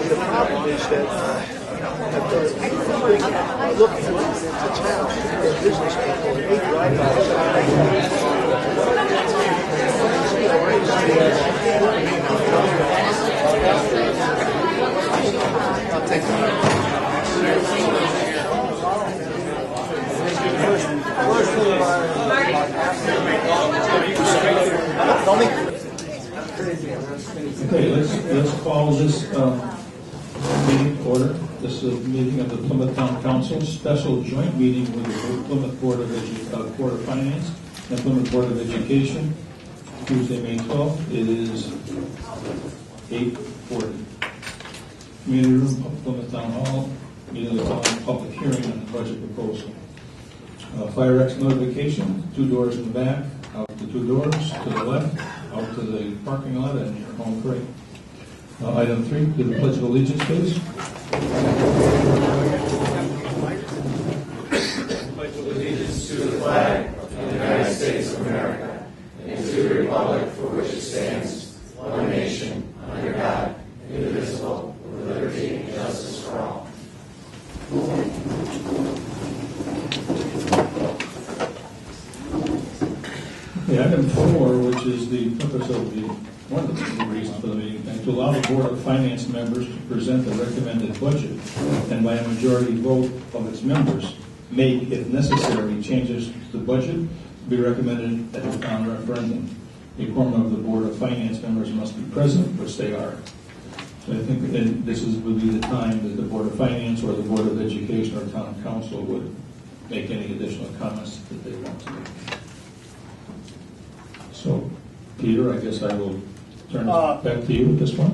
the problem is that looking into town, the business people, they drive I'll take Okay, let's call this meeting to order. This is a meeting of the Plymouth Town Council, special joint meeting with the Plymouth Board of Finance and Plymouth Board of Education, Tuesday, May 12th. It is 8:40. Community room, Plymouth Town Hall, meeting of the town public hearing on the budget proposal. Fire X notification, 2 doors in the back, out the 2 doors to the left, out to the parking lot and your home free. Item 3, do the Pledge of Allegiance, please. Pledge allegiance to the flag of the United States of America and to the republic for which it stands, one nation, under God, indivisible, with liberty and justice for all. Okay, item 4, which is the purpose of one of the reasons for the meeting, and to allow the Board of Finance members to present the recommended budget, and by a majority vote of its members, make, if necessary, changes to the budget to be recommended at the town referendum. A quorum of the Board of Finance members must be present, which they are. So I think this would be the time that the Board of Finance or the Board of Education or Town Council would make any additional comments that they want to make. So, Peter, I guess I will turn it back to you at this point.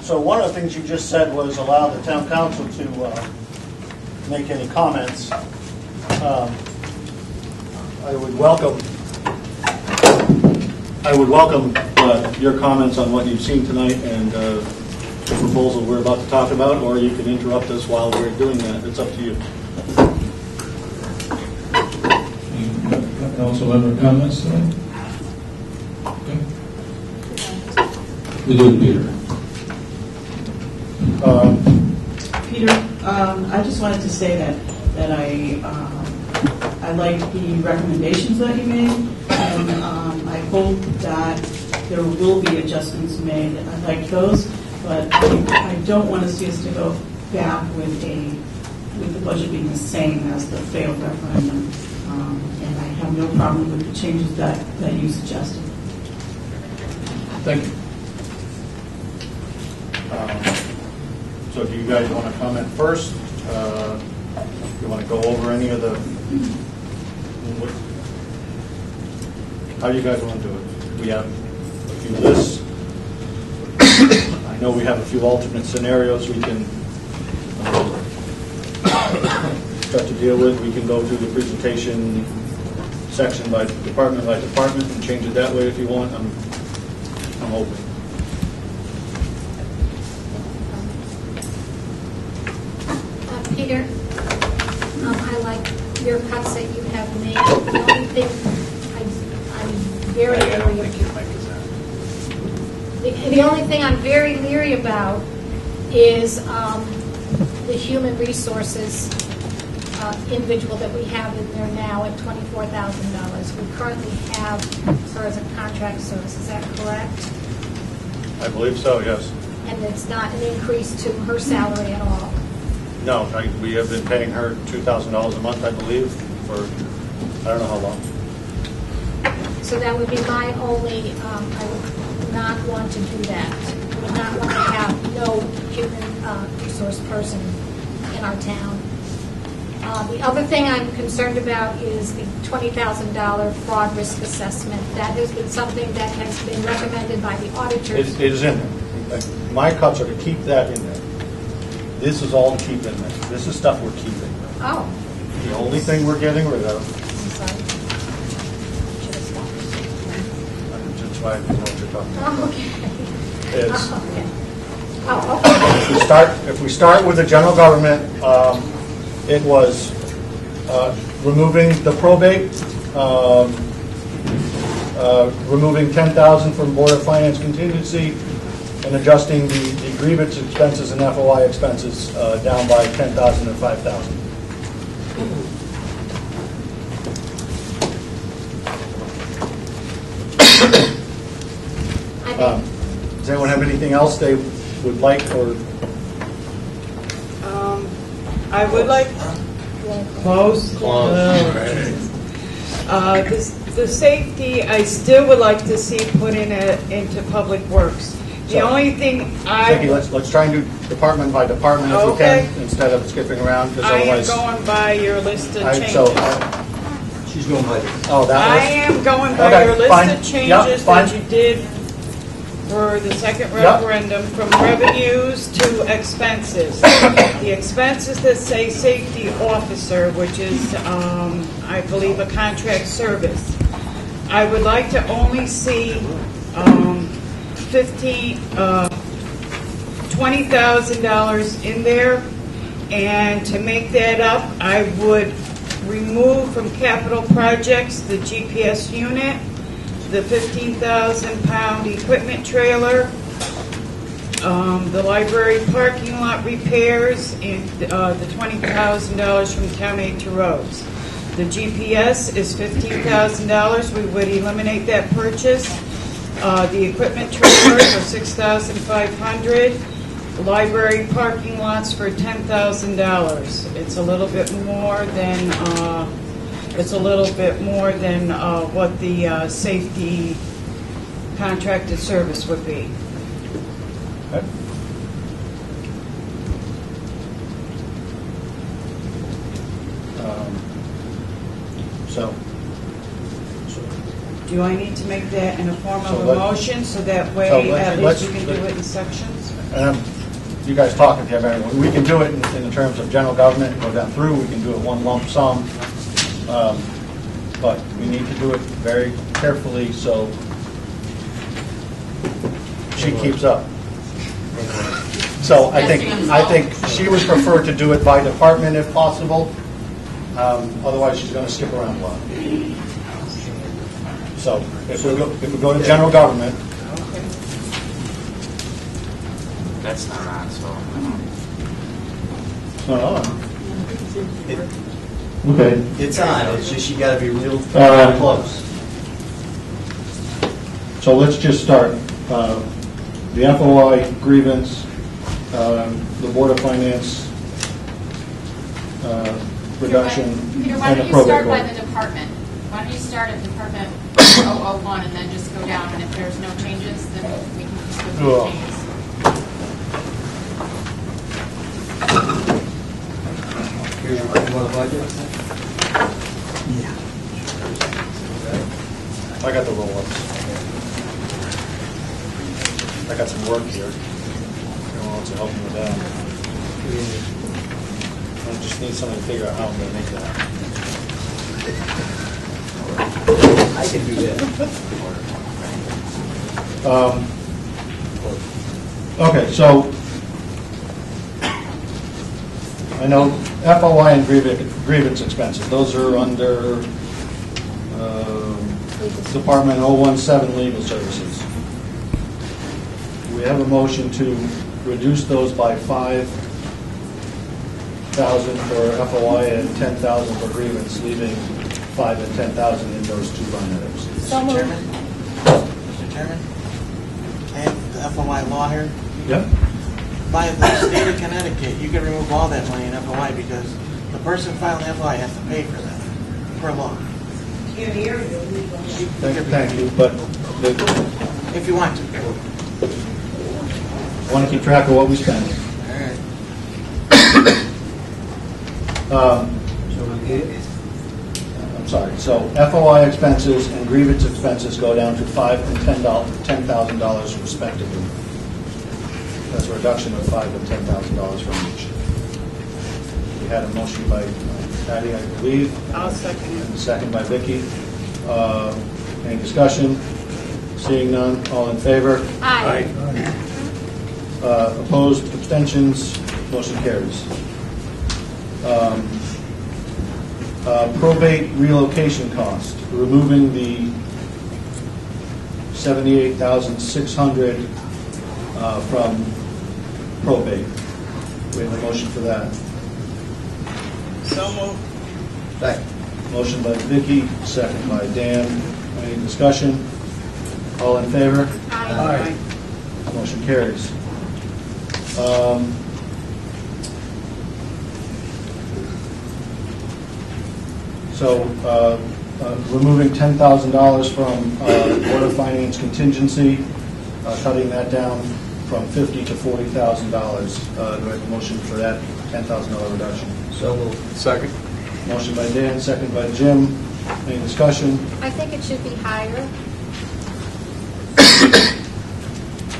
So one of the things you just said was allow the town council to make any comments. I would welcome your comments on what you've seen tonight and the proposal we're about to talk about, or you can interrupt us while we're doing that. It's up to you. Council member comments tonight? Okay. We do, Peter. Peter, I just wanted to say that I like the recommendations that you made, and I hope that there will be adjustments made. I like those, but I don't want to see us to go back with the budget being the same as the failed referendum. And I have no problem with the changes that you suggested. Thank you. So do you guys want to comment first? You want to go over any of the... How do you guys want to do it? We have a few lists. I know we have a few alternate scenarios we can start to deal with. We can go through the presentation section by department and change it that way if you want. I'm open. Peter, I like your cuts that you have made. The only thing the only thing I'm very leery about is the human resources individual that we have in there now at $24,000. We currently have her as a contract service. Is that correct? I believe so, yes. And it's not an increase to her salary at all? No, we have been paying her $2,000 a month, I believe, for I don't know how long. So that would be my only, I would not want to do that. I would not want to have no human resource person in our town. The other thing I'm concerned about is the $20,000 fraud risk assessment. That has been something that has been recommended by the auditors. It is in there. My cuts are to keep that in there. This is all to keep in there. This is stuff we're keeping. Oh. The only thing we're getting rid of. I'm sorry. Should have stopped. That's why I know what you're talking about. Oh, okay. It's, okay. If we start with the general government, it was removing the probate, removing $10,000 from Board of Finance contingency, and adjusting the grievance expenses and FOI expenses down by $10,000 and $5,000. Does anyone have anything else they would like, or? I would like close. The safety, I still would like to see put into Public Works. The only thing Vicki, let's try and do department by department if we can, instead of skipping around, because I am otherwise. going by your list of changes. She's going by I am going by your list of changes that you did for the second referendum, from revenues to expenses. The expenses that say safety officer, which is, I believe, a contract service, I would like to only see $20,000 in there, and to make that up, I would remove from capital projects the GPS unit, the 15,000-pound equipment trailer, the library parking lot repairs, and the $20,000 from town aid to roads. The GPS is $15,000. We would eliminate that purchase. The equipment trailer for $6,500. Library parking lots for $10,000. It's a little bit more than what the safety contracted service would be. Okay. Do I need to make that in a form of a motion, so that way at least we can do it in sections? You guys talk if you have anyone. We can do it in the terms of general government and go down through. We can do it one lump sum. But we need to do it very carefully so she keeps up. So I think she would prefer to do it by department if possible. Otherwise, she's going to skip around a lot. So if we go to general government. That's not on, so. It's not on. Okay. It's on. It's just you got to be real close. So let's just start. The FOI grievance, the Board of Finance reduction, Peter, why and don't the you start probate by court. the department? Why don't you start at Department 001 and then just go down, and if there's no changes, then we can just go through the changes. Here's your budget. I got the roll-ups. I got some work here. Anyone wants to help me with that? I just need somebody to figure out how I'm going to make that. I can do that. Okay, so I know FOI and grievance expenses. Those are under Department 017 Legal Services. We have a motion to reduce those by $5,000 for FOI and $10,000 for grievance, leaving $5,000 and $10,000 in those two line items. Mr. Chairman, I have the FOI law here. Yep. By the state of Connecticut, you can remove all that money in FOI because the person filing the FOI has to pay for that, per law. Thank you, but If you want to. I want to keep track of what we spend. All right. I'm sorry. So FOI expenses and grievance expenses go down to $5,000 and $10,000 respectively. That's a reduction of $5,000 and $10,000 from each. We had a motion by Patty, I believe. I'll second it. And a second by Vicki. Any discussion? Seeing none, all in favor? Aye. Opposed, abstentions, motion carries. Probate relocation cost, removing the $78,600 from probate. We have a motion for that. So moved. Second. Motion by Vicki, second by Dan. Any discussion? All in favor? Aye. Motion carries. Removing $10,000 from Board of Finance contingency, cutting that down from $50,000 to $40,000. Do I have a motion for that $10,000 reduction? So moved. Second. Motion by Dan, second by Jim. Any discussion? I think it should be higher.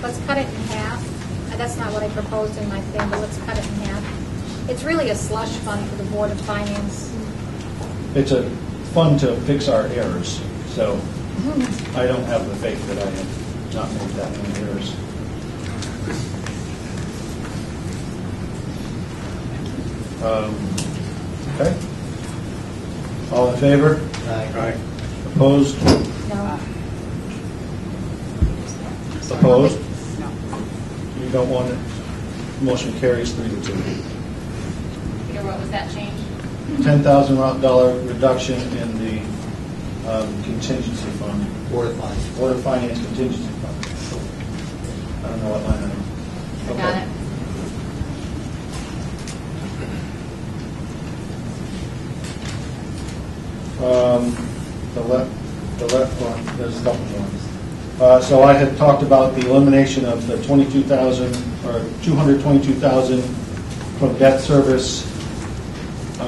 Let's cut it in half. That's not what I proposed in my thing, but let's cut it in half. It's really a slush fund for the Board of Finance. It's a fund to fix our errors, so I don't have the faith that I have not made that many errors. Okay. All in favor? Aye. Opposed? No. Opposed? No. You don't want it? Motion carries 3-2. Peter, what was that change? $10,000 reduction in the contingency fund, Board of Finance. Board of Finance contingency fund. I don't know what line item. I got it. The left one, there's a couple ones. So I had talked about the elimination of the 22,000 or 222,000 from debt service. Do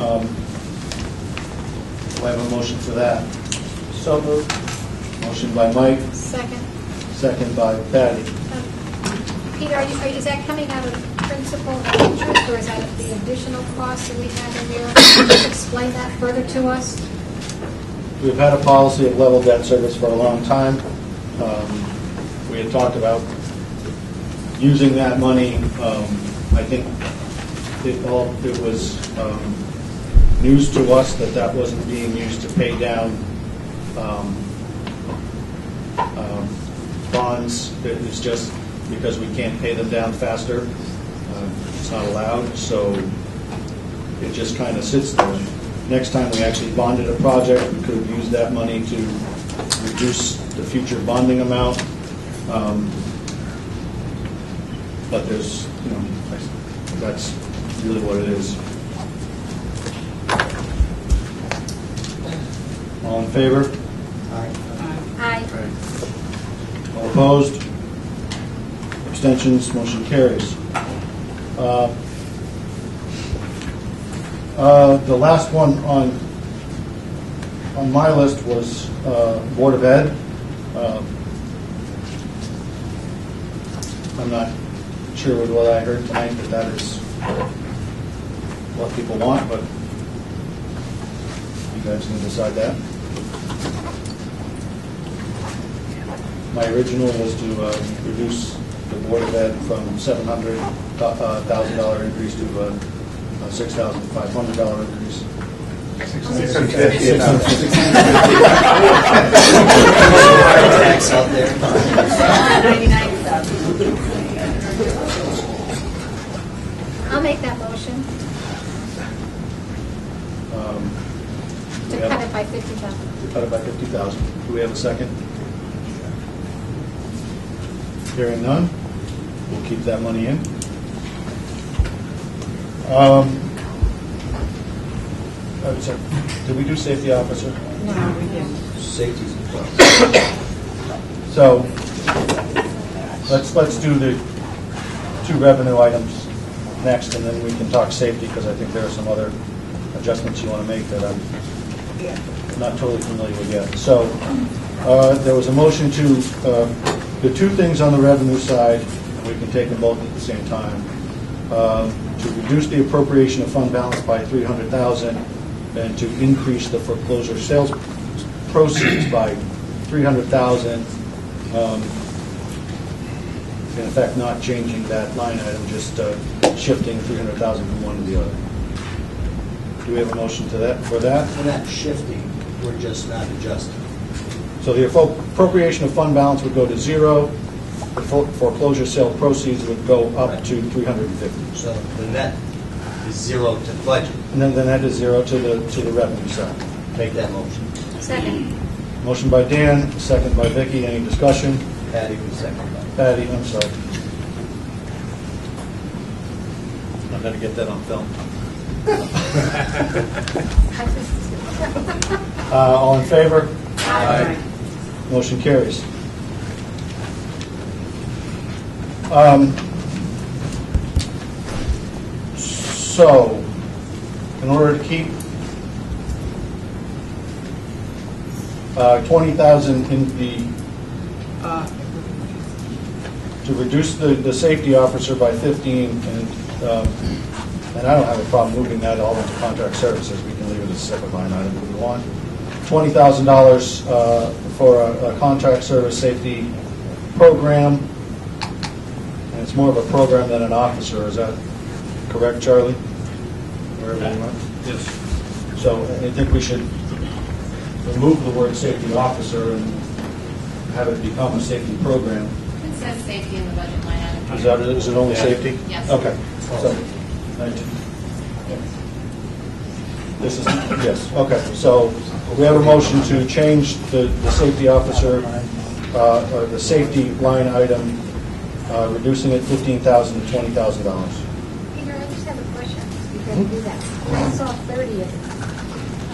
I have a motion for that? So moved. Motion by Mike, Second. second by Patty. Peter, is that coming out of principal and interest, or is that the additional costs that we have in there? Can you explain that further to us? We've had a policy of level debt service for a long time. We had talked about using that money. I think it was news to us that wasn't being used to pay down bonds. It's just because we can't pay them down faster. It's not allowed, so it just kind of sits there. Next time we actually bonded a project, we could have used that money to reduce the future bonding amount. But there's, that's really what it is. All in favor? Aye. All opposed? Abstentions? Motion carries. The last one on my list was Board of Ed. I'm not sure with what I heard tonight that is what people want, but you guys can decide that. My original was to reduce the Board of Ed from $700,000 increase to $6,500 increase. Tax out there. I'll make that motion to cut it by $50,000. To cut it by $50,000. Do we have a second? Hearing none, we'll keep that money in. Did we do safety officer? No, we didn't. Safety's important. So let's do the two revenue items next, and then we can talk safety, because I think there are some other adjustments you want to make that I'm not totally familiar with yet. So there was a motion to the two things on the revenue side, and we can take them both at the same time. To reduce the appropriation of fund balance by $300,000, and to increase the foreclosure sales proceeds by $300,000. In effect, not changing that line item, just shifting $300,000 from one to the other. Do we have a motion to that for that? We're not shifting, we're just not adjusting. So the appropriation of fund balance would go to zero. the foreclosure sale proceeds would go up to 350. So the net is zero to budget. And then the net is zero to the revenue side. Make that motion. Second. Motion by Dan, second by Vicki. Any discussion? Patty was second. Patty, I'm sorry. I'm going to get that on film. All in favor? Aye. Motion carries. So, in order to keep 20,000 in the to reduce the safety officer by 15, and I don't have a problem moving that all into contract services. We can leave it as a separate line item if we want. $20,000 for a contract service safety program, and it's more of a program than an officer. Is that correct, Charlie? Wherever you went? Yes. So I think we should remove the word safety officer and have it become a safety program. It says safety in the budget line item. Is it only safety? Yes. Okay. So, this is, yes, okay. So we have a motion to change the safety officer, or the safety line item, reducing it $15,000 to $20,000. Peter, I just have a question. Before you do that. I saw 30 of it.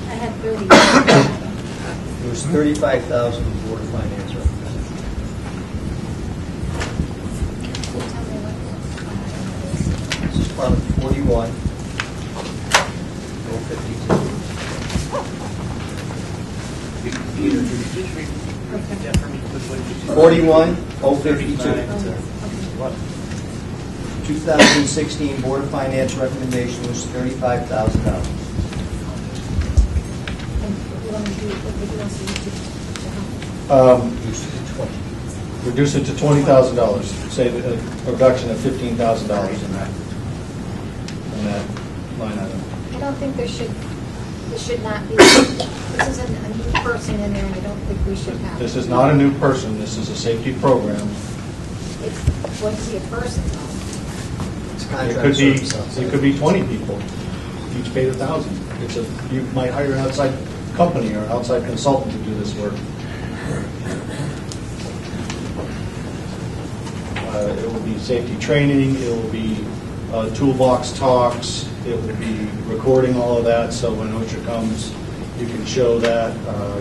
I had 30. It was 35,000 Board of Finance recommended. This is Fund 41, 2016 Board of Finance recommendation was $35,000. Reduce it to $20,000. Say a reduction of $15,000 in that line item. I don't think there should not be, this isn't a new person in there, and I don't think we should have. This is not a new person. This is a safety program. It's going to be a person, though. It's It contract could be, service. it could be 20 people, each paid $1,000. You might hire an outside company or an outside consultant to do this work. It will be safety training, it will be toolbox talks, it will be recording all of that, so when OSHA comes, you can show that.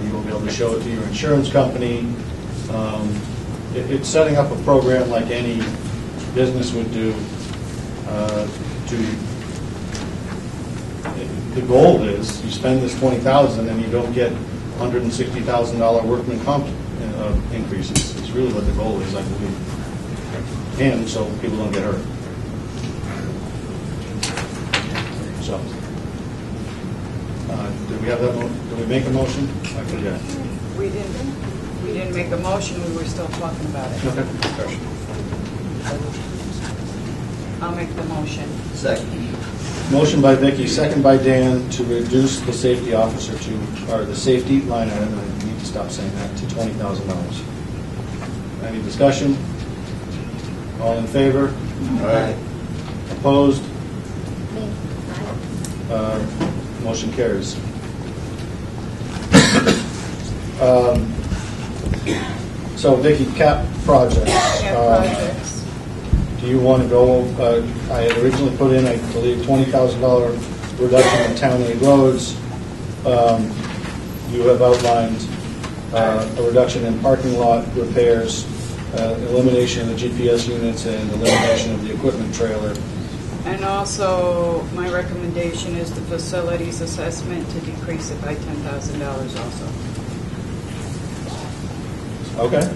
You will be able to show it to your insurance company. It's setting up a program like any business would do. The goal is you spend this $20,000 and you don't get $160,000 workman comp increases. It's really what the goal is, I believe, and so people don't get hurt. So, did we have that? Did we make a motion? I forget. We didn't make a motion, we were still talking about it. Okay. I'll make the motion. Second. Motion by Vicki, second by Dan, to reduce the safety officer or the safety line item, I need to stop saying that, to $20,000. Any discussion? All in favor? Aye. Opposed? Me. Motion carries. So Vicki, CAP projects. Projects. Do you want to go, I had originally put in, I believe, $20,000 reduction in town aid roads. You have outlined a reduction in parking lot repairs, elimination of the GPS units, and elimination of the equipment trailer. And also, my recommendation is the facilities assessment to decrease it by $10,000 also. Okay.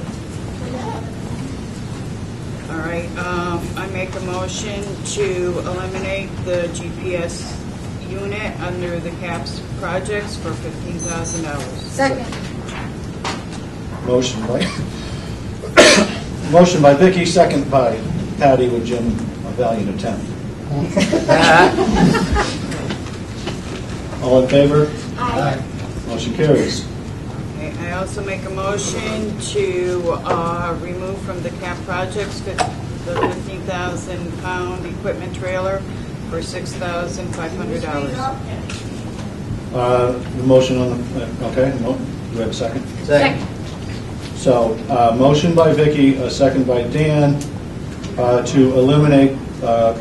All right, I make a motion to eliminate the GPS unit under the CAPS projects for $15,000. Second. Motion by Vicki, second by Patty with Jim, a valiant attempt. All in favor? Aye. Motion carries. Okay, I also make a motion to remove from the cap projects the 15,000-pound equipment trailer for $6,500. The motion on the, okay, do we have a second? Second. So, motion by Vicky, a second by Dan, to eliminate the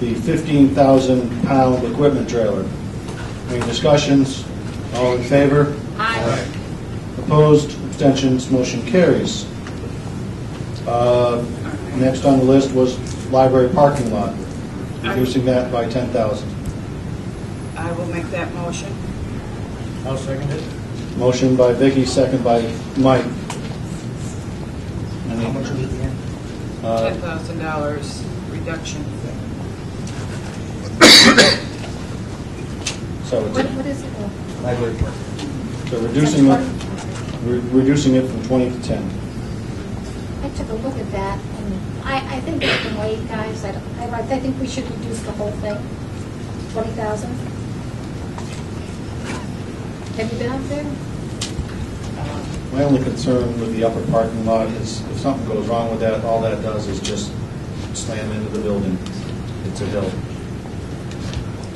15,000-pound equipment trailer. Any discussions? All in favor? Aye. Opposed? Abstentions? Motion carries. Next on the list was library parking lot, reducing that by 10,000. I will make that motion. I'll second it. Motion by Vicky, second by Mike. How much was it again? $10,000 reduction. So it's What is it? Library park. so reducing it from 20 to 10. I took a look at that, and I think we can wait, guys. I think we should reduce the whole thing. 20,000. Have you been up there? My only concern with the upper parking lot is if something goes wrong with that, all that does is just slam into the building. It's a hill.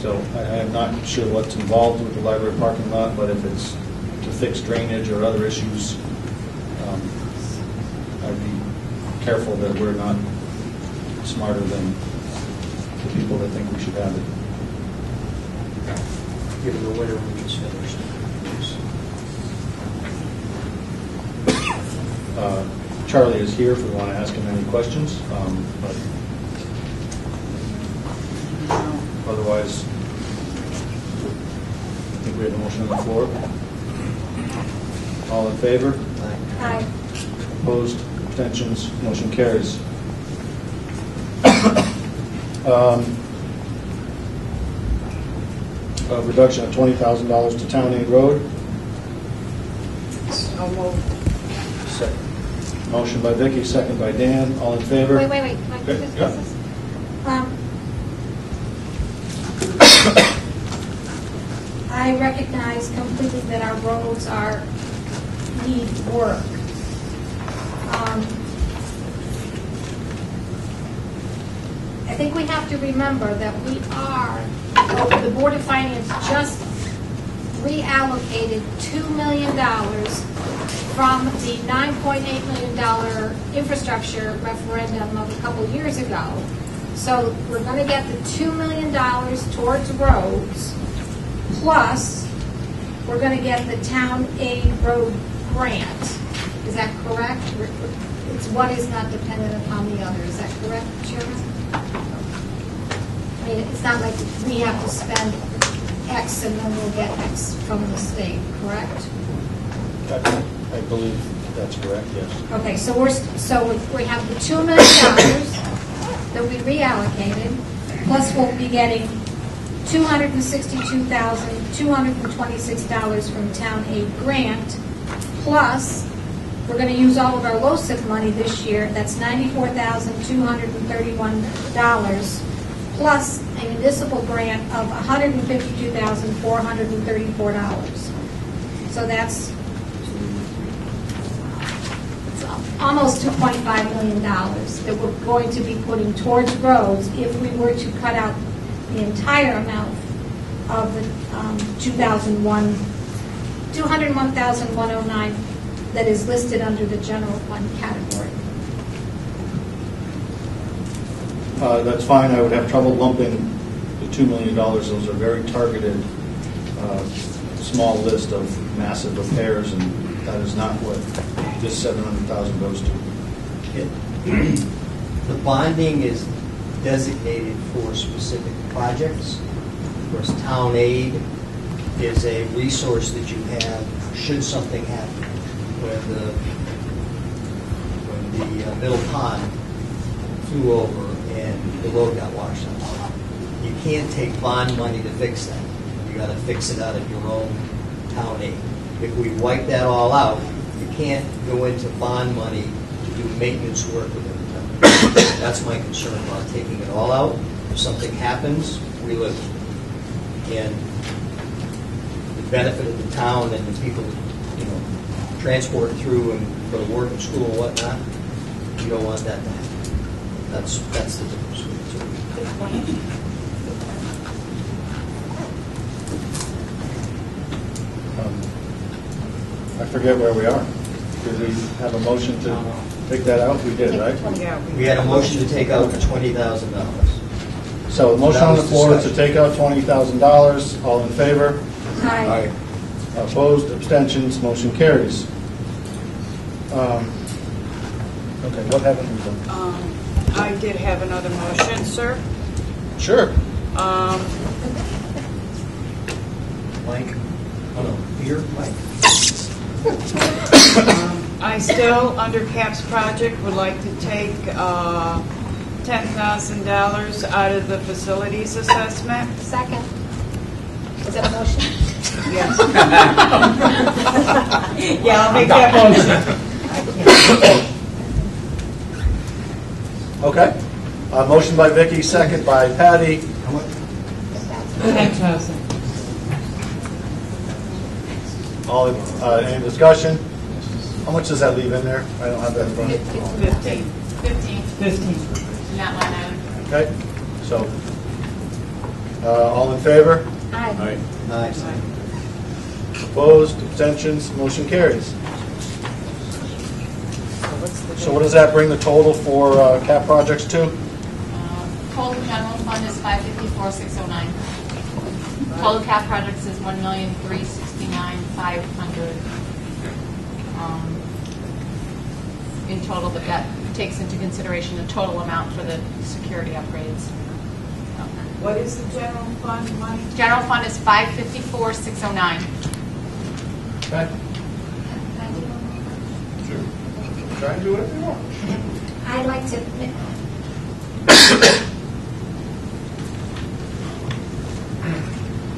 So I am not sure what's involved with the library parking lot, but if it's to fix drainage or other issues, I'd be careful that we're not smarter than the people that think we should have it. Give it a winter when it's finished. Charlie is here if we want to ask him any questions, but otherwise, I think we have a motion on the floor. All in favor? Aye. Opposed? Abstentions? Motion carries. A reduction of $20,000 to Town Aid Road. So moved. Second. Motion by Vicky, second by Dan. All in favor? Wait. Can I Okay, just yeah. this? I recognize completely that our roads need work. I think we have to remember that the Board of Finance just reallocated $2 million from the $9.8 million infrastructure referendum of a couple years ago. So we're going to get the $2 million towards roads, plus we're going to get the Town Aid Road grant. Is that correct? It's one is not dependent upon the other. Is that correct, Chairman? I mean, it's not like we have to spend X and then we'll get X from the state, correct? I believe that's correct, yes. Okay, so we have the $2 million that we reallocated, plus we'll be getting $262,226 from Town Aid Grant, plus we're going to use all of our LoCIP money this year. That's $94,231, plus a municipal grant of $152,434. So that's almost $2.5 million that we're going to be putting towards roads if we were to cut out the entire amount of the 201,109 that is listed under the general fund category. That's fine. I would have trouble lumping the $2 million. Those are very targeted, small list of massive repairs, and that is not what this $700,000 goes to. The bonding is designated for specific projects. Of course, Town Aid is a resource that you have should something happen. When the middle pond flew over and the road got washed out, you can't take bond money to fix that. You got to fix it out of your own Town Aid. If we wipe that all out, you can't go into bond money to do maintenance work within the town. That's my concern about taking it all out. If something happens, we live. And the benefit of the town and the people, transport through and for the work and school and whatnot, you don't want that to happen. That's the difference between the two. Good point. I forget where we are. Did we have a motion to take that out? We did, right? Yeah, We had a motion to take out $20,000. So, motion on the floor is to take out $20,000. All in favor? Aye. Opposed, abstentions, motion carries. Okay, what haven't we done? I did have another motion, sir. Sure. Mike? Oh, no, Peter? Mike? I still, under CAPS project, would like to take $10,000 out of the facilities assessment. Second. Is that a motion? Yes. Yeah, I'll make that motion. Okay. Motion by Vicky, second by Patty. 10,000. All, any discussion? How much does that leave in there? I don't have that in front of me. 15. 15 in that line item. Okay, so, all in favor? Aye. Nice. Opposed, abstentions, motion carries. So what does that bring the total for CAP projects to? Total general fund is $554,609. Total cap projects is $1,369,500. In total, but that takes into consideration the total amount for the security upgrades. What is the general fund money? General fund is $554,609. Okay. Sure. Try and do whatever you want. I'd like to,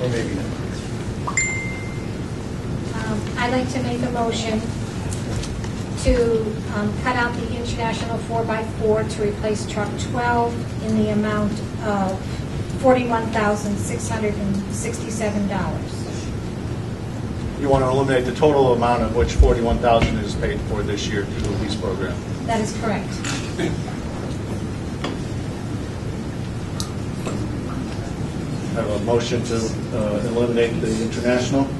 Or maybe not. I'd like to make a motion to cut out the International 4x4 to replace truck 12 in the amount of $41,667. You want to eliminate the total amount of which $41,000 is paid for this year through the lease program. That is correct. I have a motion to eliminate the international. Do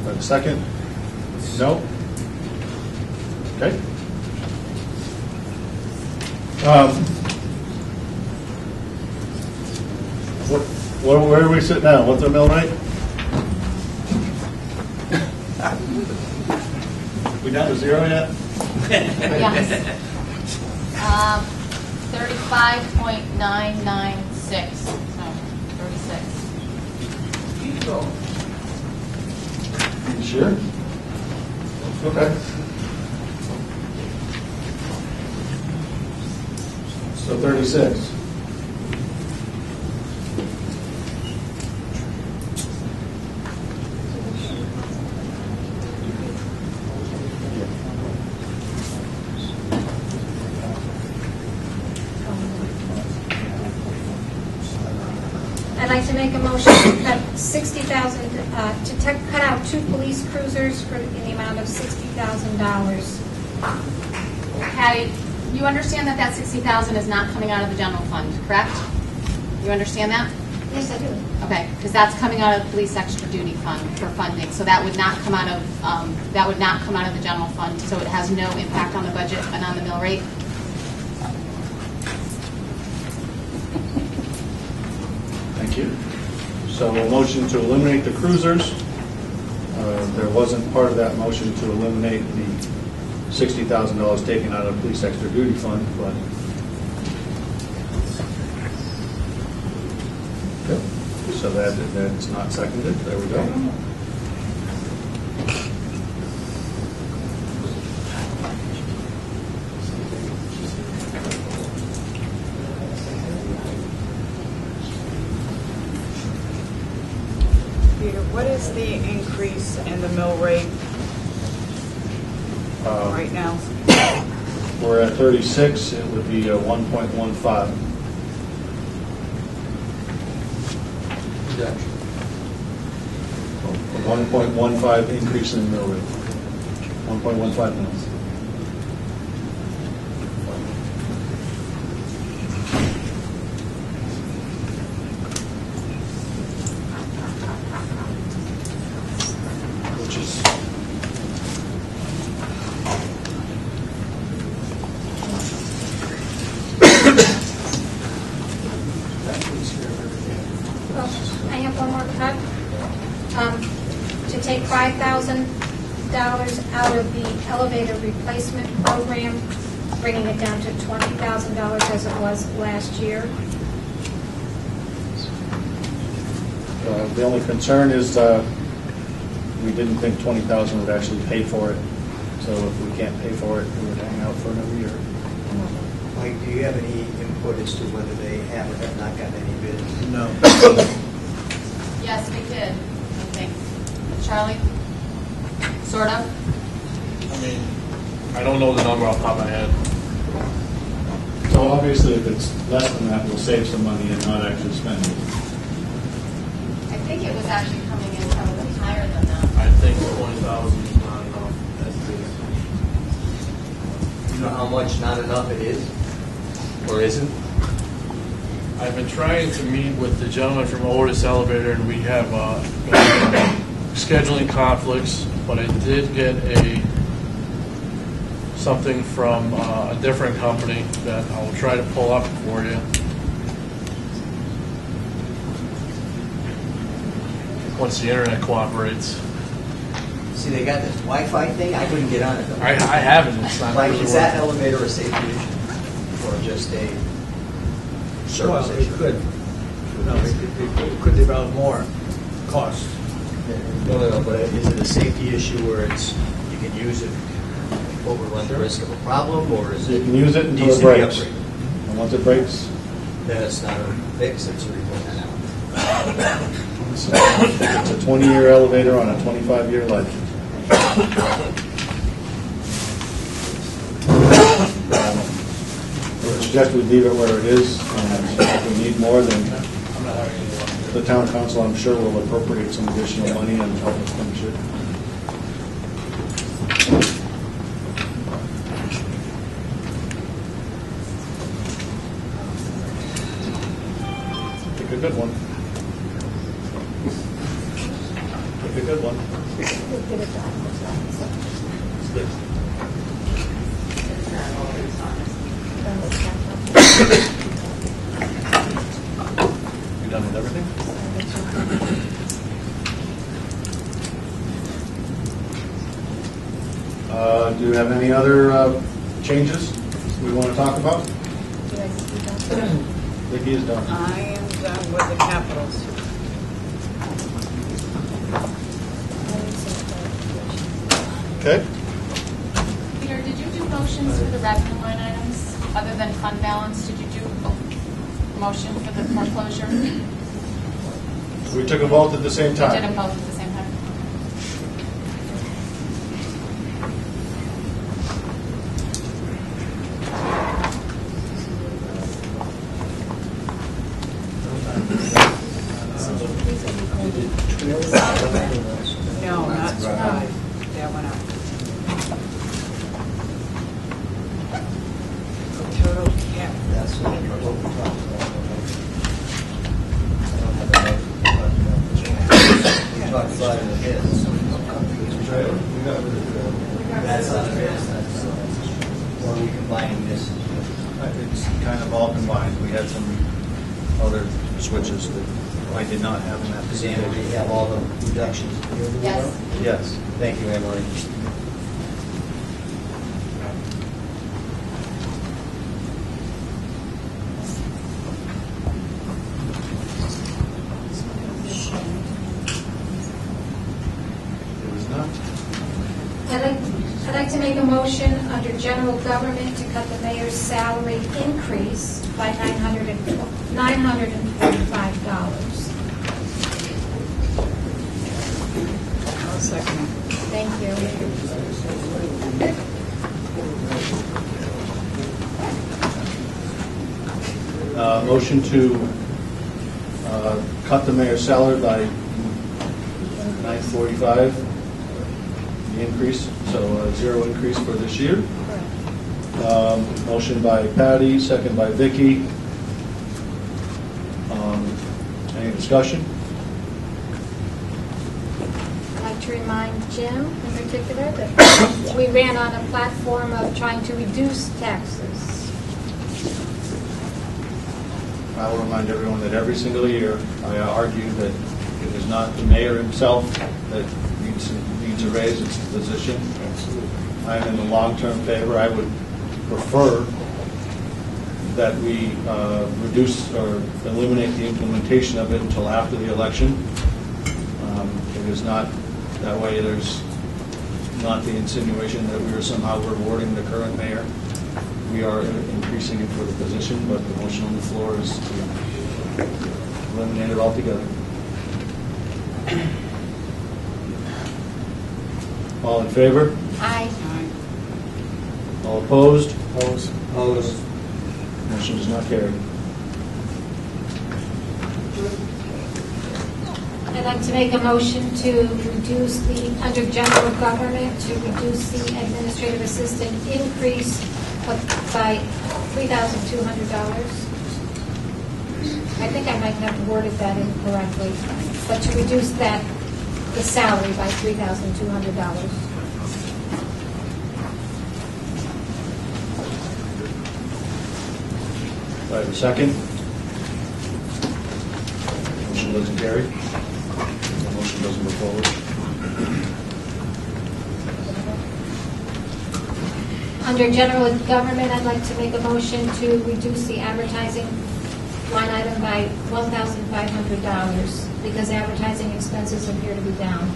I have a second? No? Okay. Where do we sit now? What's our mill rate? We down to zero yet? Yes. 35.996. So 36. Sure. Okay. So 36. I'd like to make a motion to cut 60,000, cut out 2 police cruisers in the amount of $60,000. Patty, you understand that that $60,000 is not coming out of the general fund, correct? You understand that? Yes, I do. Okay, because that's coming out of the police extra duty fund for funding, so that would not come out of the general fund, so it has no impact on the budget and on the mill rate. Thank you. So a motion to eliminate the cruisers. There wasn't part of that motion to eliminate the $60,000 taken out of the police extra duty fund, but. Okay. So that's not seconded. There we go. Peter, what is the increase in the mill rate right now? We're at 36. It would be a 1.15. A 1.15 increase in the mill rate. 1.15 mils. Which is I have one more cut. To take $5,000 out of the elevator replacement program, bringing it down to $20,000 as it was last year. the only concern is we didn't think 20,000 would actually pay for it. So if we can't pay for it, we would hang out for another year. Mike, do you have any input as to whether they have or have not gotten any bids? No. Yes, we did, I think. Charlie? Sort of? I mean, I don't know the number off the top of my head. So obviously, if it's less than that, we'll save some money and not actually spend it. I think it was actually coming in probably higher than that. I think 20,000 is not enough. As it is. Do you know how much not enough it is? Or isn't? I've been trying to meet with the gentleman from Otis Elevator, and we have scheduling conflicts, but I did get something from a different company that I will try to pull up for you. Once the internet cooperates. See, they got this Wi-Fi thing. I couldn't get on it though. I haven't. It's not Like, really is that working. elevator a safety issue? Or just a service Well, it issue? could. No, it could develop more costs. No, but is it a safety issue where you can use it, overrun the risk of a problem, or is it? You can use it until needs it to be breaks. upgraded? And once it breaks, Then it's not a fix, it's a replacement now. it's a 20-year elevator on a 25-year life. I would suggest we leave it where it is, and if we need more, then the town council, I'm sure, will appropriate some additional money and help us finish it. Pick a good one. Pick a good one. You done with everything? Do you have any other changes we want to talk about? Vicki is done. I am done with the capitals. Okay. Peter, did you do motions for the revenue line items other than fund balance? Did you do a motion for the foreclosure? We took a vote at the same Did them time. both at the same time? No, not five. That went up. Total cap. That's what we talked about. I don't have that. We talked about it in the bids. That's not a bid. Or are we combining this? It's kind of all combined. We had some other switches that I did not have in that Does Anne already have all the reductions? Yes. Yes. Thank you, Anne-Marie. It was not. I'd like to make a motion under general government to cut the mayor's salary increase by $945. I'll second it. Thank you. Motion to cut the mayor's salary by $945. the increase, so zero increase for this year. Correct. Motion by Patty, second by Vicky. Any discussion? I'd like to remind Jim in particular that we ran on a platform of trying to reduce taxes. I will remind everyone that every single year I argue that it is not the mayor himself that needs a raise, it's the position. I am in the long-term favor. I would prefer that we reduce or eliminate the implementation of it until after the election. It is not, that way there's not the insinuation that we are somehow rewarding the current mayor. We are increasing it for the position, but the motion on the floor is to eliminate it altogether. All in favor? Aye. All opposed? Opposed. Motion does not carry. I'd like to make a motion to reduce the, under general government, to reduce the administrative assistant increase by $3,200. I think I might have worded that incorrectly, but to reduce that, the salary by $3,200. Do I have a second? Motion doesn't carry. The motion doesn't move forward. Under general government, I'd like to make a motion to reduce the advertising line item by $1,500 because advertising expenses appear to be down.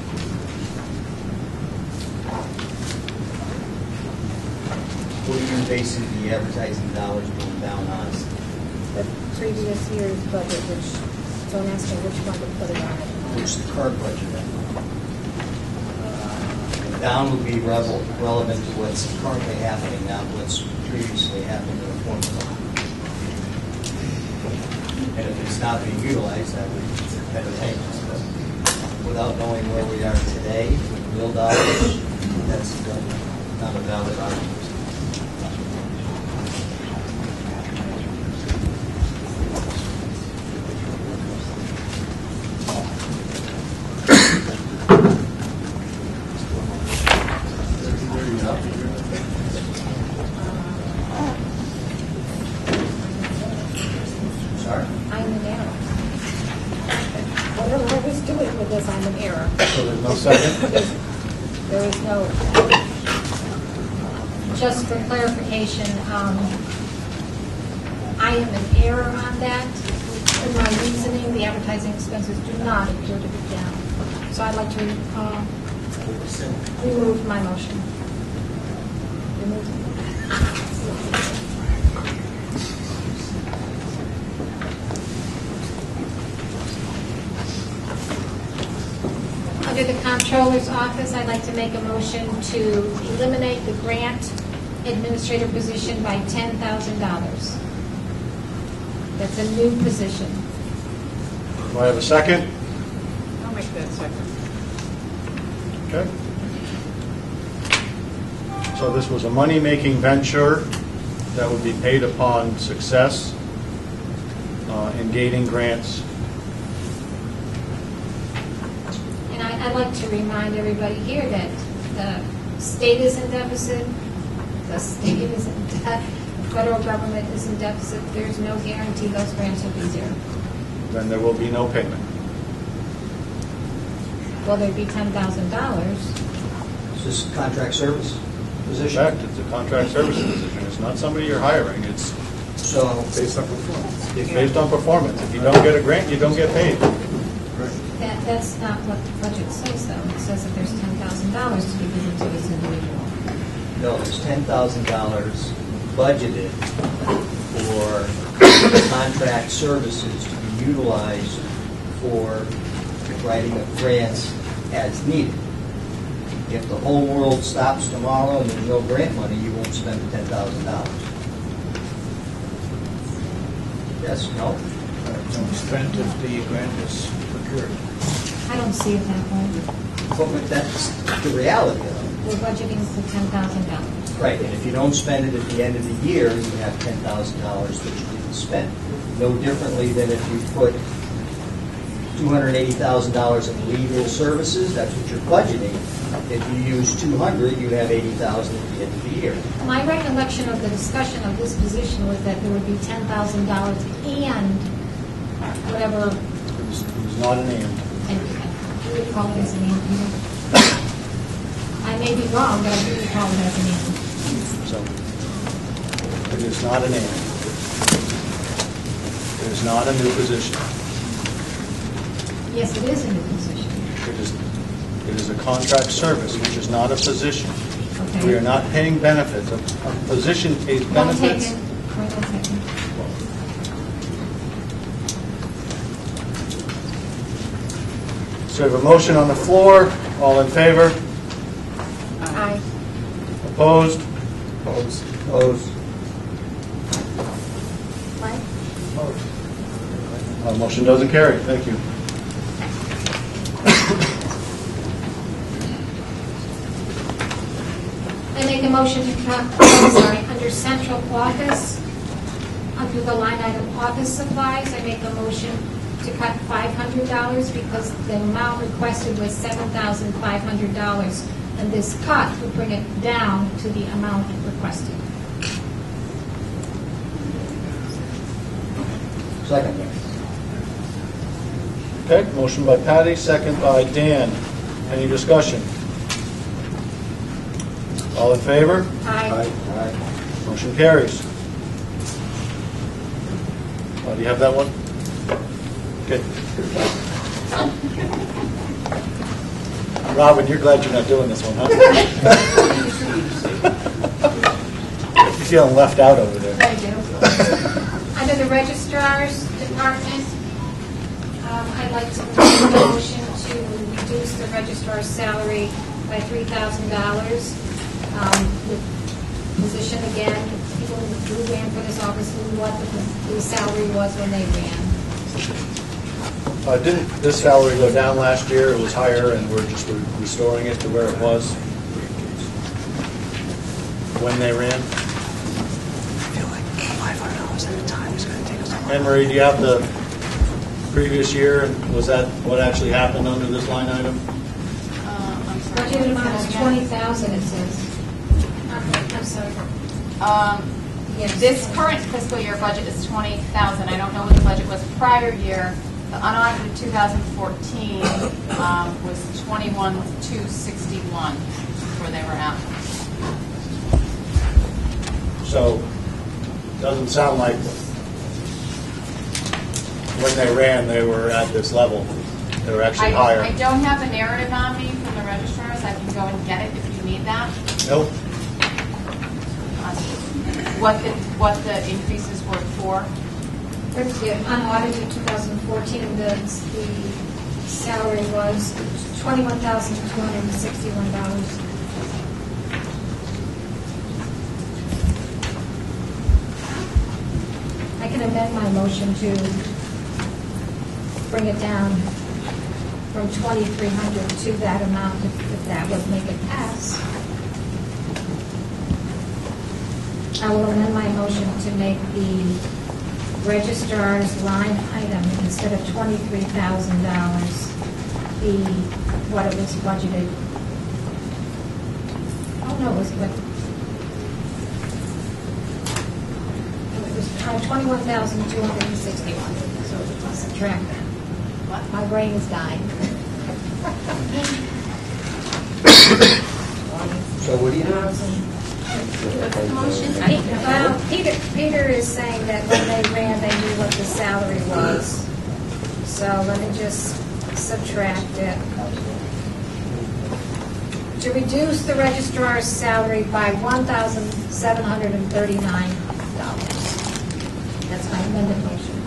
What are you basing the advertising dollars being down on? The previous year's budget, which, don't ask me which one to put it on. Which the current budget then? Down would be relevant to what's currently happening, not what's previously happened in the formula. And if it's not being utilized, that would better take us. But without knowing where we are today with real dollars, that's not a valid argument. I'm in error. Whatever I was doing with this, I'm in error. So there's no second? There is no, just for clarification, I am in error on that. In my reasoning, the advertising expenses do not appear to be down. So I'd like to remove my motion. Under the comptroller's office, I'd like to make a motion to eliminate the grant administrator position by $10,000. That's a new position. Do I have a second? I'll make that second. Okay. So this was a money-making venture that would be paid upon success in gaining grants. And I'd like to remind everybody here that the state is in deficit, the state is in debt, the federal government is in deficit. There's no guarantee those grants will be zero. Then there will be no payment. Will there be $10,000? Is this contract service position? In fact, it's a contract services position. It's not somebody you're hiring. It's So, based on performance. It's based on performance. If you don't get a grant, you don't get paid. That's not what the budget says, though. It says that there's $10,000 to be given to this individual. no, there's $10,000 budgeted for contract services to be utilized for writing of grants as needed. If the whole world stops tomorrow and there's no grant money, you won't spend the $10,000. Yes, no? Spent if the grant is procured. I don't see it that way. But that's the reality of it. we're budgeting for $10,000. Right, and if you don't spend it at the end of the year, you have $10,000 that you didn't spend. No differently than if you put $280,000 in legal services, that's what you're budgeting. If you use $200,000, you have $80,000 at the end of the year. My recollection of the discussion of this position was that there would be $10,000 and whatever, It was not an and. and you would call it as an and. I may be wrong, but I do recall it as an and. So, it is not an and. It is not a new position. Yes, it is a new position. It is a contract service, which is not a position. Okay. We are not paying benefits. A position pays Point benefits. taken. Point well taken. So we have a motion on the floor. All in favor? Aye. Opposed? Opposed. Opposed. Mike? Motion doesn't carry. Thank you. I make a motion to cut, under central office, under the line item office supplies, I make a motion to cut $500 because the amount requested was $7,500. And this cut would bring it down to the amount requested. Second. Okay, motion by Patty, second by Dan. Any discussion? All in favor? Aye. Aye. Motion carries. Do you have that one? Okay. Robin, you're glad you're not doing this one, huh? You're feeling left out over there. I do. Under the registrar's department, I'd like to make a motion to reduce the registrar's salary by $3,000. The position, again, people who ran for this office knew what the salary was when they ran. Didn't this salary go down last year? It was higher, and we're just restoring it to where it was when they ran? I feel like $500 at a time is going to take us a while. Anne Marie, do you have the previous year, and was that what actually happened under this line item? I'm sorry. Budgeted amount is $20,000, it says. I'm sorry. Yes. This current fiscal year budget is $20,000. I don't know what the budget was prior year. The unaudited 2014 was $21,261 where they were at. So, doesn't sound like when they ran, they were at this level. They were actually higher. I don't have the narrative on me from the registrars. I can go and get it if you need that. Nope. What the increases were for. The unaudited 2014, the salary was $21,261. I can amend my motion to bring it down from $2,300 to that amount, if that would make it pass. I will amend my motion to make the registrar's line item, instead of $23,000, be what it was budgeted. Oh, no, it was what? It was $21,261, so I'll subtract that. What? My brain is dying. So what do you do? Well, Peter is saying that when they ran, they knew what the salary was. So let me just subtract it. To reduce the registrar's salary by $1,739. That's my amended motion.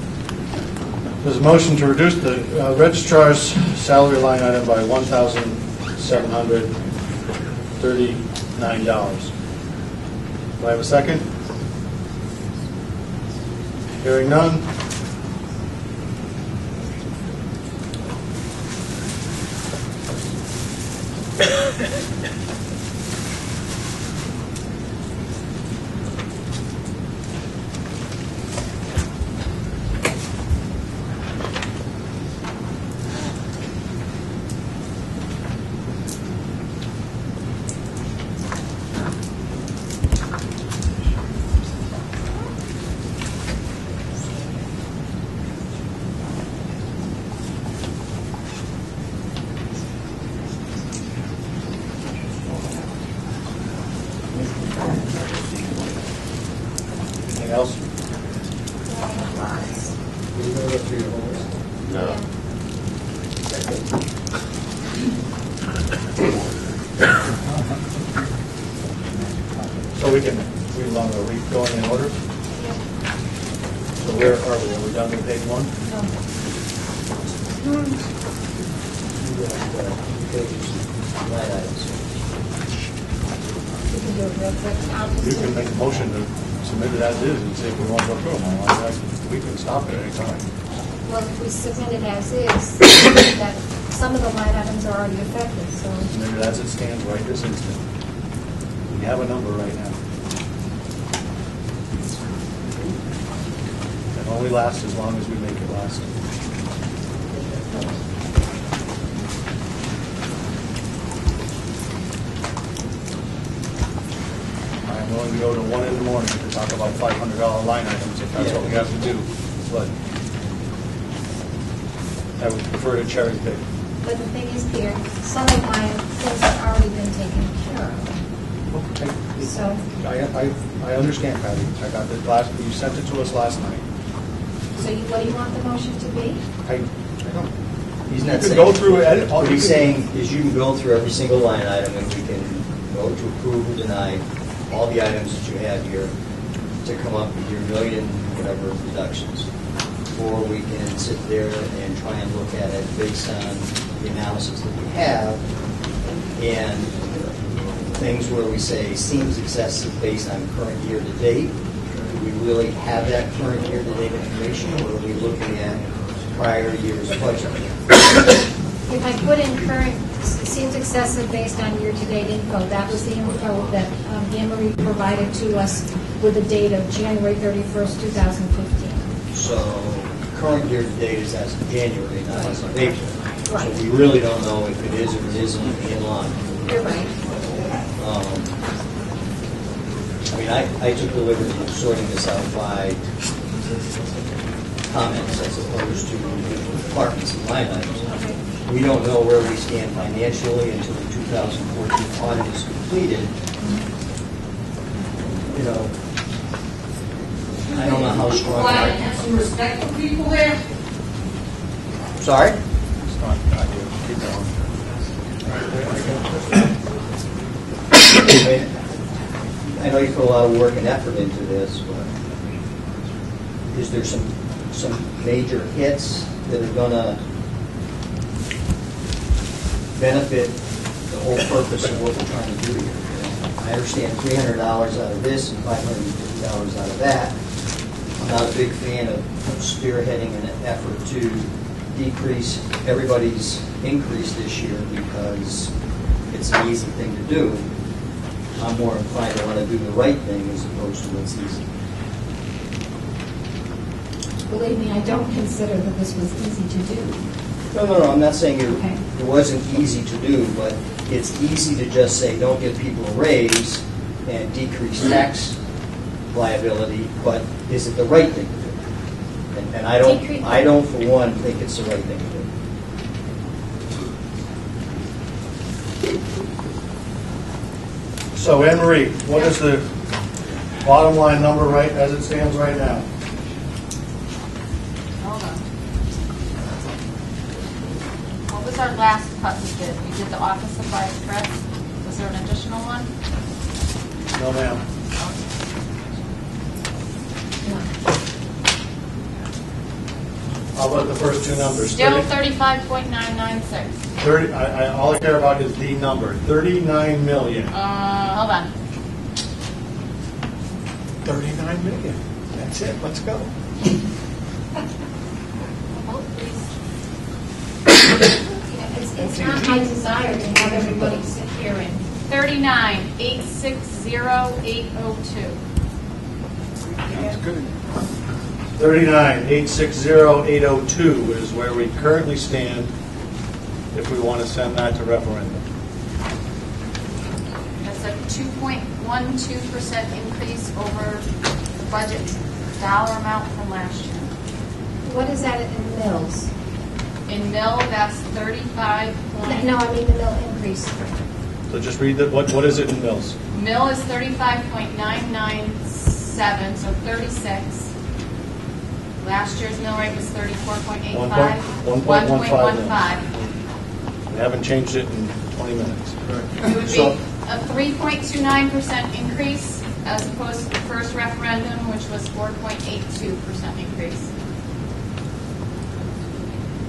There's a motion to reduce the registrar's salary line item by $1,739. Do I have a second? Hearing none. else? Are you going to go through your whole list? No. So we want to read going in order? So where are we? Are we done with page 1? You got line items. We can do it real quick. I'll just You do can it. make a motion to submit it as is and see if we want to go through them. We can stop it any time. Well, if we submit it as is, that some of the line items are already affected, so. Submit it as it stands right this instant. We have a number right now. It only lasts as long as we make it last. I'm willing to go to 1 in the morning to talk about $500 line items if that's what we have to do. But I would prefer to cherry pick. But the thing is, Peter, some of my things have already been taken care of. So, I understand, Patty. I got it last, you sent it to us last night. so what do you want the motion to be? I don't. He's You not can saying. go through it. What he's saying is you can go through every single line item and we can vote to approve or deny all the items that you have here to come up with your million, whatever, reductions. Or we can sit there and try and look at it based on the analysis that we have and things where we say seems excessive based on current year to date. Do we really have that current year to date information, or are we looking at prior year's budget? If I put in current, seems excessive based on year-to-date info, that was the info that Anne Marie provided to us with the date of January 31st, 2015. So current year to date is as of January, not as of April. Right. So we really don't know if it is or it isn't in line. You're right. I mean, I took the liberty of sorting this out by comments as opposed to departments and line items. Okay. We don't know where we stand financially until the 2014 audit is completed. You know, I don't know how strong. Quiet, have some respect for people there. Sorry? It's not good. Keep going. I know you put a lot of work and effort into this, but is there some major hits that are going to benefit the whole purpose of what we're trying to do here? I understand $300 out of this and $550 out of that. I'm not a big fan of spearheading an effort to decrease everybody's increase this year because it's an easy thing to do. I'm more inclined to want to do the right thing as opposed to what's easy. Believe me, I don't consider that this was easy to do. No, I'm not saying Okay. it wasn't easy to do, but it's easy to just say, don't give people a raise and decrease tax liability, but is it the right thing to do? And I don't, for one, think it's the right thing to do. So, Anne Marie, what is the bottom line number right as it stands right now? Hold on. What was our last cut we did? We did the office supplies, correct? Was there an additional one? No, ma'am. How about the first two numbers? Still 35.996. 30, all I care about is the number, 39 million. Hold on. 39 million. That's it. Let's go. Hold, please. It's not my desire to have everybody sit here and 39,860,802. That's good. 39,860,802 is where we currently stand if we want to send that to referendum. That's a 2.12% increase over the budget dollar amount from last year. what is that in mills? In mill, that's 35. No, I mean the mill increase. So just read that. What is it in mills? Mill is 35.996. 1.17, so 36. Last year's mill rate was 34.85. 1.15. We haven't changed it in 20 minutes. It would be a 3.29% increase as opposed to the first referendum, which was 4.82% increase.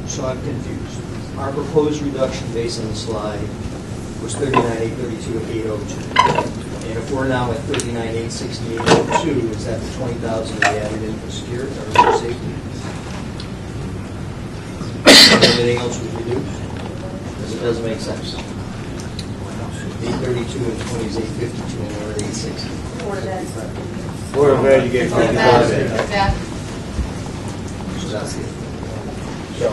So I'm confused. Our proposed reduction based on the slide was 39,832 of 802. And if we're now at 39,868.02, is that the 20,000 we added in for security or for safety? Anything else we reduced? Because it doesn't make sense. 832 and 20 is 852 and we're at 860. Board of Ed, you gave 50,000. Exactly. So that's it. So,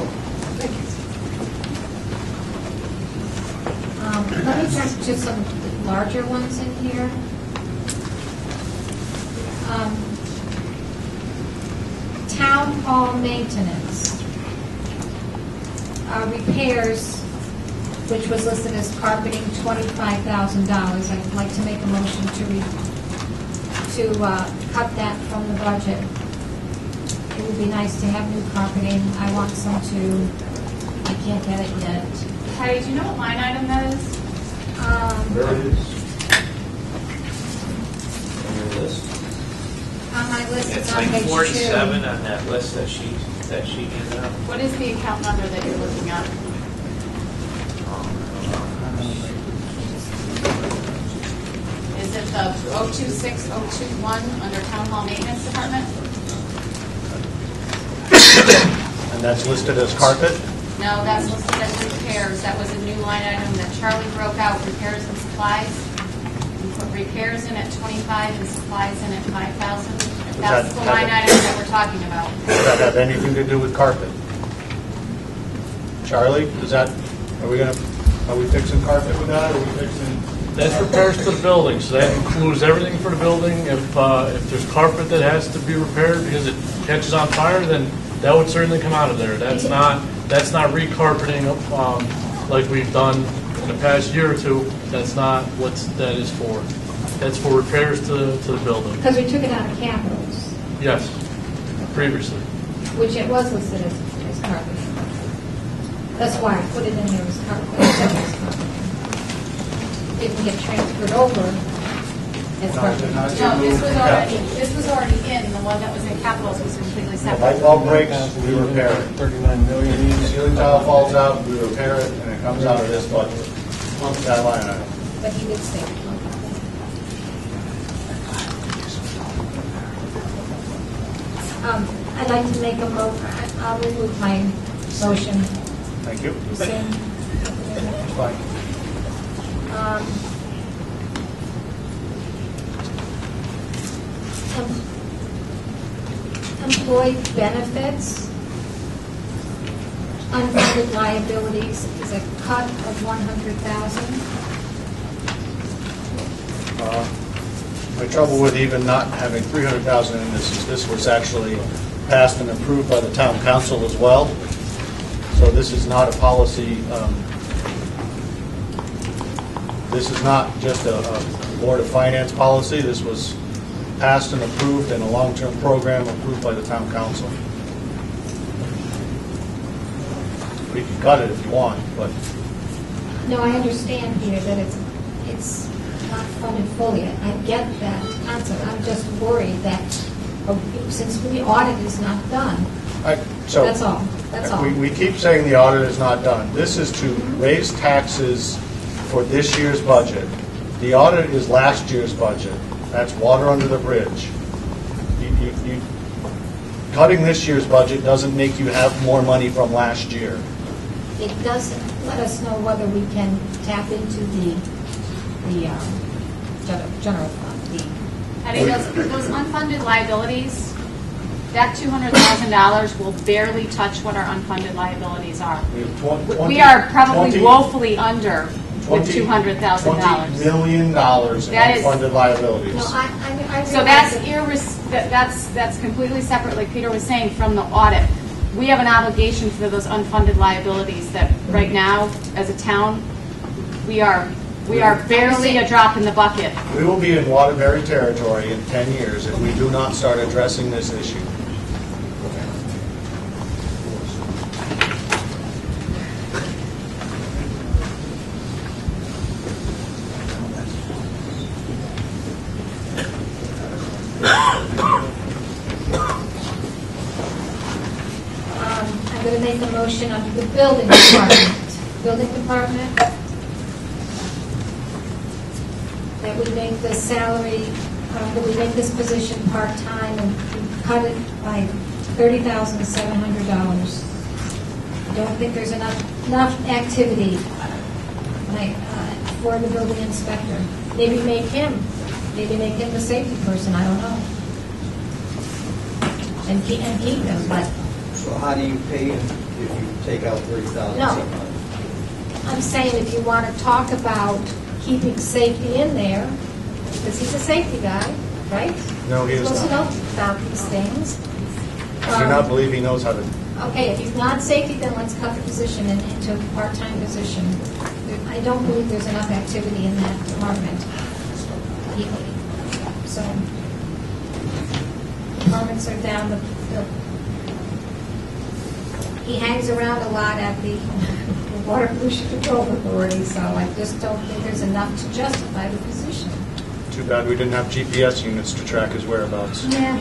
Let me turn to some larger ones in here. Town hall maintenance. Repairs, which was listed as carpeting, $25,000. I'd like to make a motion to cut that from the budget. It would be nice to have new carpeting. I want some too. I can't get it yet. Patty, do you know what line item that is? There it is. On your list. On my list, It's it's on like page 47 2. on that list that she gave out. What is the account number that you're looking at? Is it the 026021 under Town Hall Maintenance Department? and that's listed as carpet? No, that's listed as repairs. That was a new line item that Charlie broke out, repairs and supplies. We put repairs in at 25 and supplies in at 5,000. If that's the line item that we're talking about. Does that have anything to do with carpet? Charlie, are we fixing carpet with that, or are we fixing? That's repairs to the building, so that includes everything for the building. If there's carpet that has to be repaired because it catches on fire, then that would certainly come out of there. That's not recarpeting like we've done in the past year or two. That's not what that is for. That's for repairs to the building. Because we took it out of capitals, Yes, previously. which it was listed as carpeting. That's why I put it in there as carpeting. Didn't get transferred over as carpeting. No, this was already in. The one that was in capitals was completely If separate. light bulb breaks, we repair it. 39 million. Ceiling tile falls out, we repair it, and it comes out of this budget. That line item. But he did say. I'd like to make a I'll remove my motion. Thank you. Rescind. That's fine. Employee benefits, unfunded liabilities is a cut of 100,000. My trouble with even not having 300,000 in this is this was actually passed and approved by the town council as well. So this is not a policy. This is not just a Board of Finance policy. This was passed and approved in a long-term program approved by the town council. We can cut it if you want, but No, I understand here that it's not funded fully. I get that concept. I'm just worried that since the audit is not done, so that's all. That's all. we keep saying the audit is not done. This is to raise taxes for this year's budget. The audit is last year's budget. That's water under the bridge. Cutting this year's budget doesn't make you have more money from last year. It doesn't let us know whether we can tap into the general fund. Patty, those unfunded liabilities, that $200,000 will barely touch what our unfunded liabilities are. We are probably woefully under with $200,000. $20 million in unfunded liabilities. No, I So that's completely separate, like Peter was saying, from the audit. We have an obligation for those unfunded liabilities that right now, as a town, we are We are barely a drop in the bucket. We will be in Waterbury territory in 10 years if we do not start addressing this issue. I'm going to make a motion under the building department. Building department, that we make the salary, that we make this position part-time and cut it by $30,700. I don't think there's enough activity for the building inspector. Maybe make him the safety person, I don't know. And keep him, but. So how do you pay him if you take out $30,000? No. I'm saying if you want to talk about keeping safety in there, because he's a safety guy, right? No, he is Supposed to not. know about these things. I do not believe he knows how to. Okay, if he's not safety, then let's cut the position into a part-time position. I don't believe there's enough activity in that department. So, departments are down. He hangs around a lot at the Water Pollution Control Authority, so I just don't think there's enough to justify the position. Too bad we didn't have GPS units to track his whereabouts. Yeah.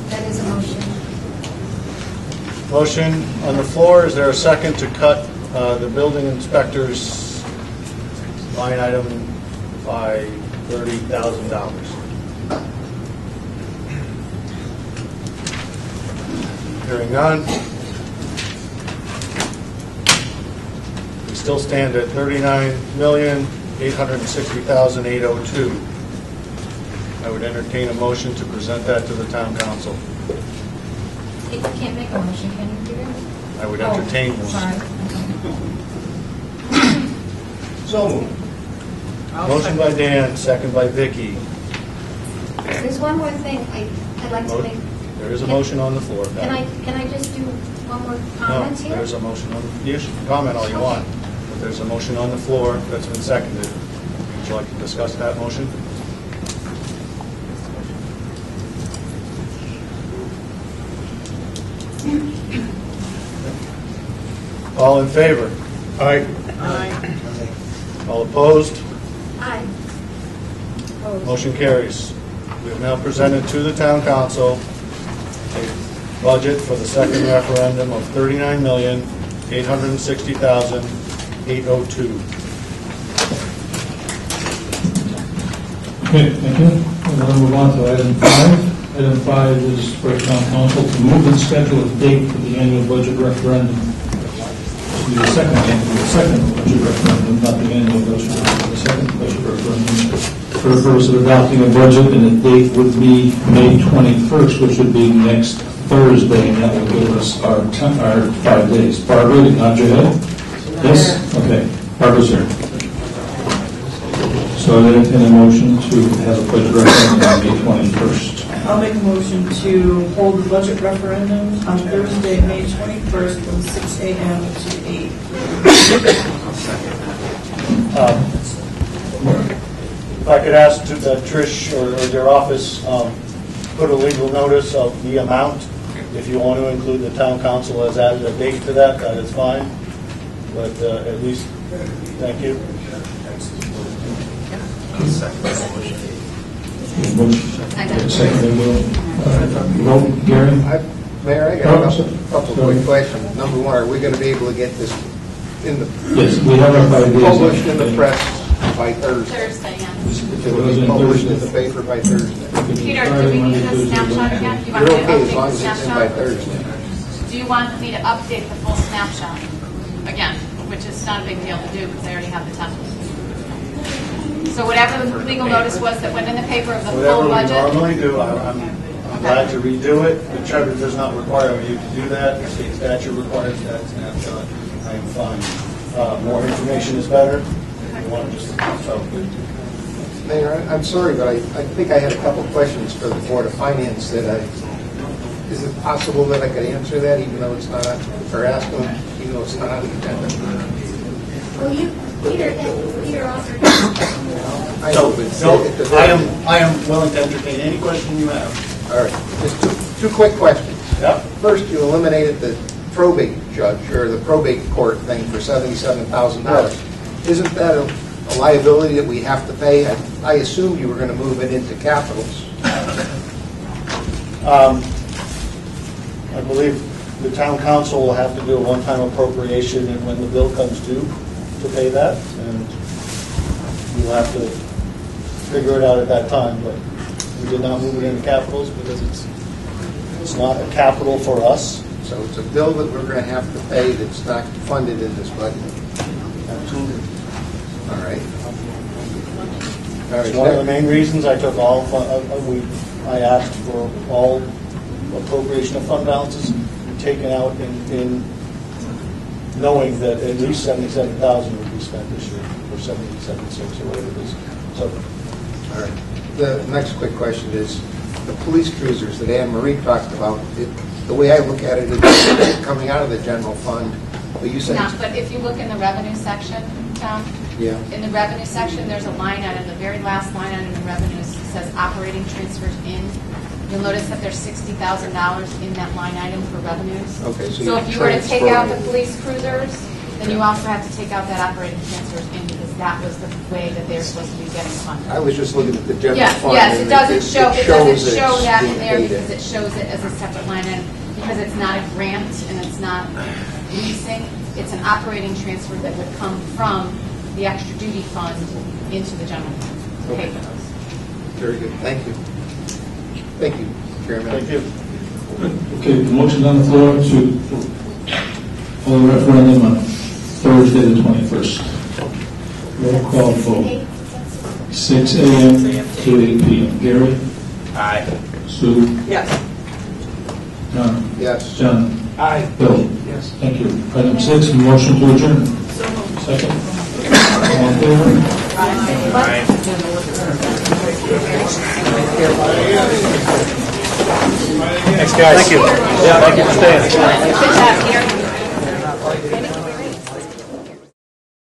That is a motion. Motion on the floor. Is there a second to cut the building inspector's line item by $30,000? Hearing none. We still stand at $39,860,802. I would entertain a motion to present that to the town council. You can't make a motion, can you, Peter? I would entertain one. Sorry. So moved. Motion by Dan, second by Vicky. There's one more thing I'd like to make. There is a motion on the floor. Can I just do one more No, comment here? there's a motion on, you should comment all you want, but there's a motion on the floor that's been seconded. Would you like to discuss that motion? All in favor? Aye. All opposed? Aye. Opposed. Motion carries. We have now presented to the town council a budget for the second referendum of $39,860,802. Okay, thank you. We're going to move on to item 5. Item 5 is for town council to move and schedule a date for the annual budget referendum. This will be the second budget referendum, not the annual budget referendum, the second budget referendum. For the purpose of adopting a budget, and the date would be May 21st, which would be next Thursday, and that will give us our 5 days. Barbara, did you nod your head? Yes? Okay. Barbara's here. So I entertain a motion to have a budget referendum on May 21st. I'll make a motion to hold the budget referendum on Thursday, May 21st, from 6 a.m. to 8. If I could ask that Trish or your office put a legal notice of the amount. If you want to include the town council has added a date to that, that is fine. But at least, thank you. Vote, Gary? Mayor, I got a couple quick questions. Number one, are we going to be able to get this in the Yes, we have our 5 days. published in the press by Thursday? Thursday, yeah. It will be published in the paper by Thursday. Peter, do we need a snapshot again? Do you want You're me to okay as update long the as it's in by snapshot? Thursday. Do you want me to update the full snapshot again, which is not a big deal to do because I already have the template. So whatever the legal notice was that went in the paper of the Whatever full we budget. normally do, I'm glad to redo it. The charter does not require you to do that. The state statute requires that snapshot. I am fine. More information is better. You want to just, so. Mayor, I'm sorry, but I think I had a couple questions for the Board of Finance is it possible that I could answer that even though it's not, or ask them, even though it's not on the agenda? Well, Peter offered. I know, but I am willing to entertain any question you have. All right, just two quick questions. Yep. First, you eliminated the probate judge, or the probate court thing for $77,000. Isn't that a liability that we have to pay? I assumed you were going to move it into capitals. I believe the town council will have to do a one-time appropriation and when the bill comes due to pay that, and we'll have to figure it out at that time, but we did not move it into capitals because it's not a capital for us. So it's a bill that we're going to have to pay that's not funded in this budget. Absolutely. All right. It's one of the main reasons I took I asked for all appropriation of fund balances taken out in knowing that at least $77,000 would be spent this year, or $77,600 or whatever it is. So, all right. The next quick question is the police cruisers that Anne Marie talked about. The way I look at it is coming out of the general fund. But you said but if you look in the revenue section, Tom, yeah. In the revenue section, there's a line item, the very last line item in the revenues says operating transfers in. You'll notice that there's $60,000 in that line item for revenues. Okay, so if you were to take out the police cruisers, then you also have to take out that operating transfers in because that was the way that they're supposed to be getting funded. I was just looking at the general fund. Yes, it doesn't show that in there being because it shows it as a separate line item because it's not a grant and it's not leasing. It's an operating transfer that would come from the extra duty fund into the general fund to pay for those. Very good. Thank you. Thank you, Chairman. thank you. Okay, the motion on the floor to hold a referendum on Thursday the 21st. Roll call vote. 6 a.m. to 8 p.m. Gary? Aye. Sue? Yes. John? Yes. John? Aye. Bill? Yes. Thank you. Item 6, motion to adjourn. Second? All in favor? Thanks, guys. Thank you. Yeah, thank you for staying. Good job, Gary.